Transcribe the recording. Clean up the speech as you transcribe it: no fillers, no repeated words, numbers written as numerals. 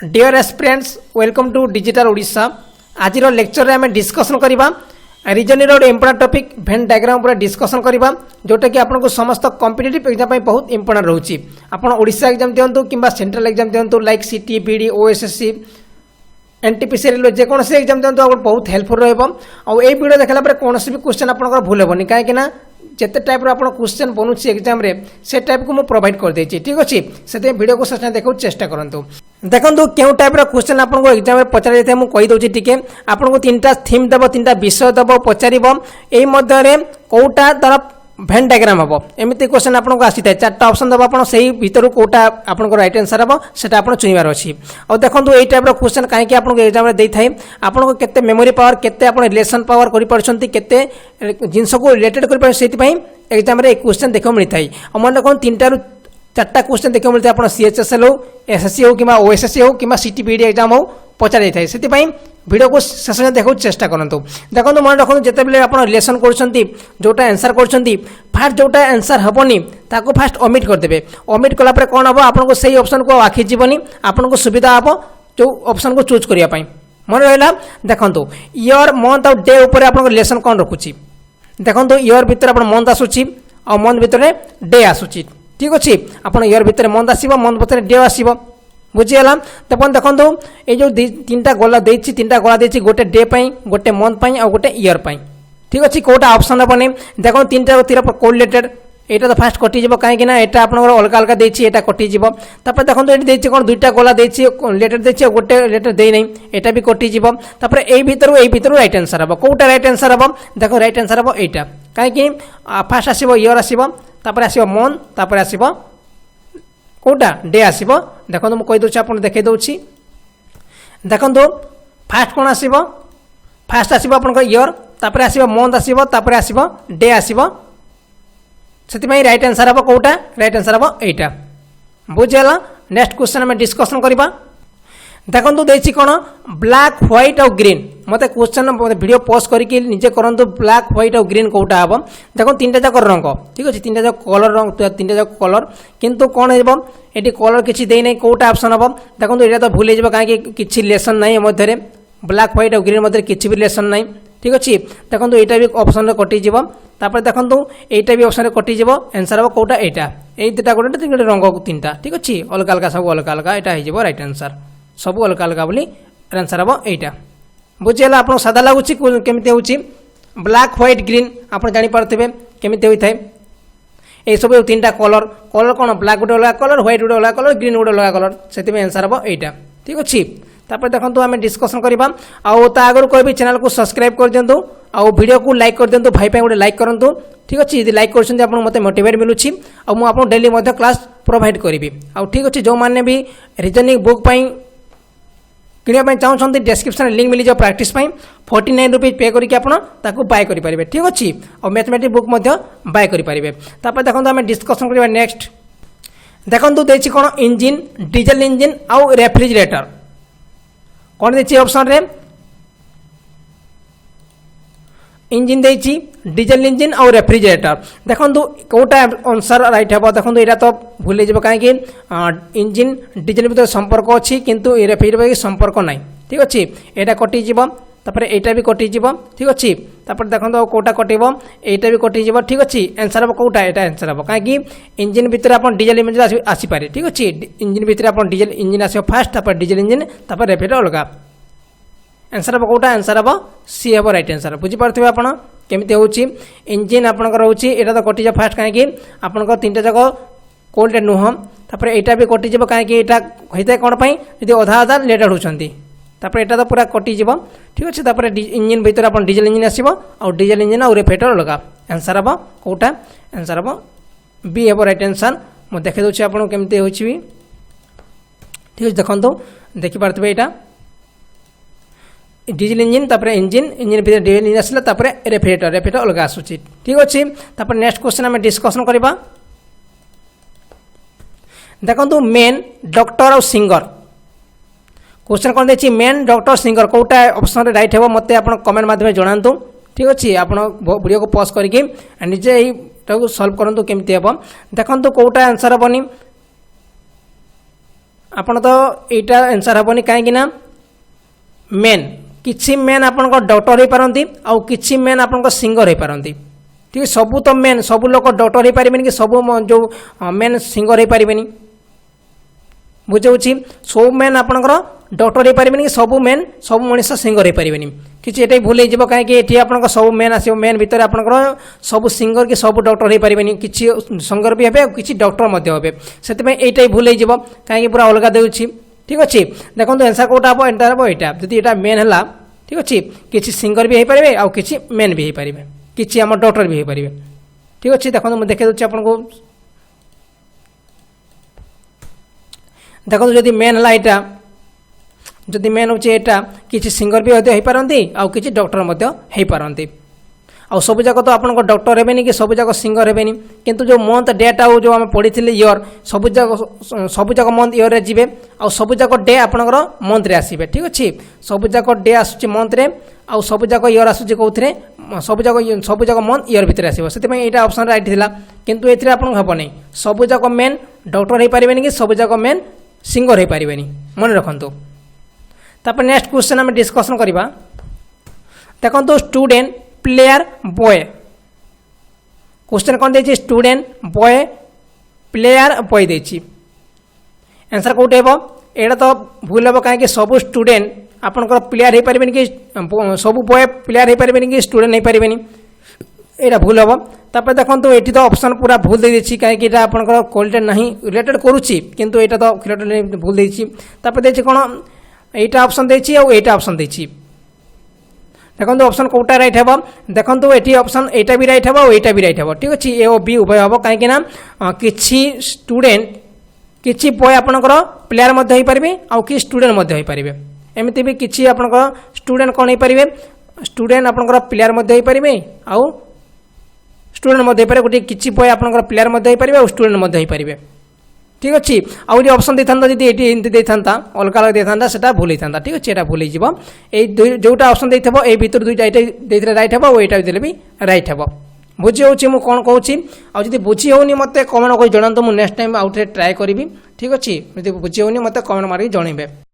Dear aspirants welcome to digital Odisha. आज lecture में discussion करवा रीजनिंग रो इंपोर्टेंट टॉपिक वेन डायग्राम पर डिस्कसन करवा जोटा कि आपको समस्त कॉम्पिटिटिव एग्जाम बहुत इंपोर्टेंट रोचे। आप ओडिशा एग्जाम दिंतु कि सेंट्रल एग्जाम दिंतु like CT BD OSSC NTPC railway जेकोसी एग्जाम दिंतु आपको बहुत हेल्पफुल रही वीडियो देखला कौन भी क्वेश्चन आप भूल हेनी कहीं जिते टाइप क्वेश्चन बनूची एग्जाम से टाइप को मुझे प्रोवाइड कर देछि। ठीक अच्छे से वीडियो को सचना देखा चेष्टा करूँ। देखो क्यों टाइप क्वेश्चन आपको एग्जाम में पचार जाए मुझे कहीदे टी आपको तीनटा थीम देव तीनटा विषय देव पचार यही कौटा तार वेन डायग्राम हम एमती क्वेश्चन आपको आसी था चार्टा ऑप्शन देव आप भर कौटा आप राइट आंसर हम से चुनबार अच्छी। और देखो ये टाइप क्वेश्चन कहीं आपको एग्जाम दे था आपको केते मेमोरी पावर केते आप रिलेशन पावर करते जिनस को रिलेटेड कर एग्जाम क्वेश्चन देखा मिलता है। और मन रखो तीनटा चार्टा क्वेश्चन देखा मिलता है आप CHSL हो SSC हो कि OSSSC हो कि सीटी बीडी एग्जाम हो पचार जाए से वीडियो को शेष में देखा चेष्टा करूँ। देखो मन रखो जिते आप रिलेसन करोटा आंसर कर फास्ट जोटा आंसर हेनी ताको फास्ट ओमिट करदे। ओमिट कलापर कौन हम आपको सही ऑप्शन को आखि जीवनी आपको सुविधा हम जो ऑप्शन को चूज करने मन रहा। देखो ईयर मंथ और डे उपर आप रिलेसन कौन रखुच्छी देखो ईयर भितर आप मंथ आसूची और मंथ भितर डे आसूची। ठीक अच्छे आप ईयर भितर मंथ आसो मंथ भितर डे आसो बुझीगला। तब देखो ये जो तीनटा गला तीनटा गला गोटे डे गोटे मंथ और गोटे ईयर। ठीक अच्छे कौटा ऑप्शन हेनी देखो तीनटा तीर कोरिलेटेड यहाँ तो फास्ट कटिज कहीं यहाँ आप अलग अलग देटा कटिज। देखो ये कौन दुईटा गला लेटर दे गोटे लेटर देना यहाँ भी कटिज। यही भितर राइट आंसर हम कौटा राइट आंसर हम देखो राइट आंसर हम यहाँ कहीं फास्ट आसो ईयर आसो आसो मंथ आसो कौटा डे आसो। देखो मुझे कहीदे आप देखे दूसरी देखो फास्ट कौन आसो फास्ट आसो आप ईयर तापर आसो मंथ आसो तापर आसो डे आसो से राइट आंसर हम कौटा राइट आंसर हम यहाँ बुझीगला। नेक्स्ट क्वेश्चन में डिस्कसन करवा। देखो देसी कौन ब्लैक व्हाइट और ग्रीन मत क्वेश्चन वीडियो पोस्ट करके निजे करंतु ब्लैक व्हाइट और ग्रीन कौटा हम देखो तीनटा जाक रंग। ठीक अच्छे तीनटा जाक कलर रंग तीनटा जाक कलर किंतु कौन ये कलर किसी देना कौटा ऑप्शन हम देखो यहाँ तो भूल कहीं किसी रिलेसन ना मध्य ब्लैक व्हाइट और ग्रीन मध्य किसी भी रिलेसन ना। ठीक अच्छे देखो यहाँ भी ऑप्शन कटिज देखो यहाँ भी ऑप्शन कटिज आंसर हम कौटा यहाँ ये दुटा गोटे रंग तीनटा। ठीक अच्छे अलग अलग सब अलग अलग यहाँ हो राइट आंसर सब अलग अलग बोली आंसर हम यहाँ बुझीगला। आपको सादा लगुच केमी हो ब्लैक व्हाइट ग्रीन आप जापारे केमी होता है ये सब तीनटा कलर कलर कौन ब्लैक गोटे अलग कलर व्हाइट गोटे अलग कलर ग्रीन गोटे अलग कलर से आंसर हम यहाँ। ठीक अच्छे तापर देखो आम डिस्कसन करवा आगुरी कह चैनल को सब्सक्राइब कर दिंतु आउ वीडियो को लाइक कर दिंतु भाई गोटे लाइक करूँ। ठीक अच्छे यदि लाइक कर मत मोटिवेट मिलूँ और मुझे डेली क्लास प्रोवाइड करी। ठीक अच्छे जो मैंने भी रीजनिंग बुक किणा चाहते डिस्क्रिप्शन लिंक मिल जाए प्रैक्टिस 49 रुपीज पे करके बाय करेंगे। ठीक अच्छे और मैथमेटिक्स बुक बाय करेंगे। तापर देखो आम डिस्कसन करवा। नेक्स्ट देखो देखिए कौन इंजिन डीजल इंजिन आउ रेफ्रिजरेटर कौन देखिए ऑप्शन रे इंजिन देछि डीजल इंजिन और रेफ्रिजरेटर। देखो कौटा आंसर राइट हम देखो यहाँ तो भूल जाए कहीं इंजिन डीजल भीतर संपर्क अच्छी किंतु रेफ्रिजरेटर संपर्क ना। ठीक अच्छे यहाँ कटिज यहाँ भी कटिज। ठीक अच्छे देखो कौटा कटब यहाँ भी कटिज। ठीक अच्छे आंसर हम कौटा यहाँ आंसर हम कहीं इंजिन भीतर आप डीजल इंजिन आसीपारे। ठीक अच्छे इंजिन भीतर आप डीजल इंजिन आस फास्ट डीजल इंजिन रेफ्रिजरेटर अलग आंसर हम कौटा आंसर हम सी हम राइट आंसर बुझीपारे आप केमी हो इंजिन आप यहाँ तो कटिज फास्ट कहीं आप तीनटा जाक कौन नुह तापर यहाँ भी कटिज कहीं यहाँ होता है कौन जी अधा अधा लेटर होती यहाँ तो पूरा कटिज। ठीक अच्छे तापर इंजिन भीतर आप डीजल इंजिन आसो और डीजल इंजिन और रेफ्रिजरेटर अलग आंसर हम कौटा आंसर हम बी हम राइट आंसर मुझे देखे दूसरी आपको केमती हो। ठीक अच्छे देखो देखिपे यहाँ डीजल इंजिन तापर इंजिन इंजिन भीतर डीजल इंजिन आसला तापर रेफ्रिजरेटर अलग आसूची। ठीक अच्छे तापर नेक्स्ट क्वेश्चन आम डिस्कसन करवा। देखो मेन डॉक्टर और सिंगर क्वेश्चन कौन देखिए मेन डॉक्टर सिंगर कौटा ऑप्शन राइट हे मत आप कमेंट माध्यम जनातु। ठीक अच्छे आप वीडियो को पॉज करके निजे सॉल्व करूँ केमती हम देखो कौटा आंसर हेनी आपण तो एटा आंसर हेबनी काहेकि ना मेन किछि मेन आपण को डॉक्टर हो पारंती आउ किछि मेन आपण को सिंगर हो पारंती ठीक है सबू तो मेन सबू लोग डॉक्टर हो पारिबेनी कि सबू जो मेन सिंगर हो पारिबेनी बुझाऊँ सब मेन आपंकर डॉक्टर हो पारिबेनी कि सबू मेन सब मनीष सिंगर हो पारिबेनी किछि एटा भूल हो कहीं आप सब मेन आस मेन भितर आपंकर सब सिंगर कि सब डॉक्टर हो पारिबेनी किछि सिंगर भी हे किछि डॉक्टर मध्य हे से यही भूल हो कहीं पूरा अलग देउछि ठीक अच्छे देखो आंसर कौटा हम एंटा हम यहाँ जदि यहाँ मेन है ठीक अच्छे किसी सिंगर भी हो पारे आउ किछि मेन भी हो पारे किछि आम डॉक्टर भी हो पारे ठीक अच्छे देखो मुझे देखा आपको देखो जदि मेन है यहाँ जदि मेन होची यहाँ किछि सिंगर भी हो पारती आउ किछि डॉक्टर हो पारती आउ सब जाक तो आप डॉक्टर हेबेनी कि सब जाक सिंगर हेबेनी किंतु जो मंथ डेट आउ जो आम पढ़ी इयर सब जाक मंथ इयर रे जिवे आउ सब जाक डे आपनकर मंथ रे आसीबे ठीक अच्छे सब जाक डे आसुची मंथ रे आउ सब जाक इयर आसुची कोथरे सब जाक मंथ इयर भितर आसीबो सेति एटा ऑप्शन राइट थिला किंतु एथिरे आपन हबो नै सब जाक मेन डॉक्टर हो पारिबेनी कि सब जाक मेन सिंगर हो पारिबेनी मन रखंतु तापर नेक्स्ट क्वेश्चन हम डिस्कशन करबा देखंतु स्टूडेंट प्लेयर बॉय क्वेश्चन कौन देछि स्टूडेंट बॉय प्लेयर बॉय देछि आंसर कोटे हेबो एटा तो भूल हेबो काहे कि सब स्टूडेंट आपनकर प्लेयर हो पारिबेनी कि सब बॉय प्लेयर हो पारिबेनी कि स्टूडेंट हो पारिबेनी एटा भूल हेबो तापर देखंतु एठी तो ऑप्शन पूरा भूल दे देछि काहे कि एटा आपनकर क्वालिटी नहीं रिलेटेड करूछि किंतु एटा तो रिलेटेड भूल देछि तापर देछि कोन एटा ऑप्शन देछि और एटा ऑप्शन देछि देखो ऑप्शन कौटा राइट हे देखो ये ऑप्शन एटा भी राइट हे और एटा भी राइट हे ठीक अच्छे ए और बी उभय हम कहीं किसी स्टूडेंट किसी बॉय आपंकर प्लेयर हो पारे आउ कि स्टूडेंट हो पारे एमती भी किसी आपंकर स्टूडेंट कौन हो पारे स्टूडेंट आपंकर प्लेयर हो पारे आउ स्टूडेंट हो पारे गोटे किसी बॉय आपंकर प्लेयर हो पारे और स्टूडेंट हो पारे ठीक अच्छे आउ जो ऑप्शन देता जब ये देता अलग अलग देता से भूल होता ठीक अच्छे भूल जोटा ऑप्शन देते ये भर दुईटा राइट हे और यहाँ देते भी राइट हे बुझी होची मु कौन कहूँ आदि बुझी होनी मत कमेंट कर जनातु मुझे नेक्स्ट टाइम आउ ट्राए करी ठीक अच्छे बुझी होनी मत कमेंट मारिक जनइबे।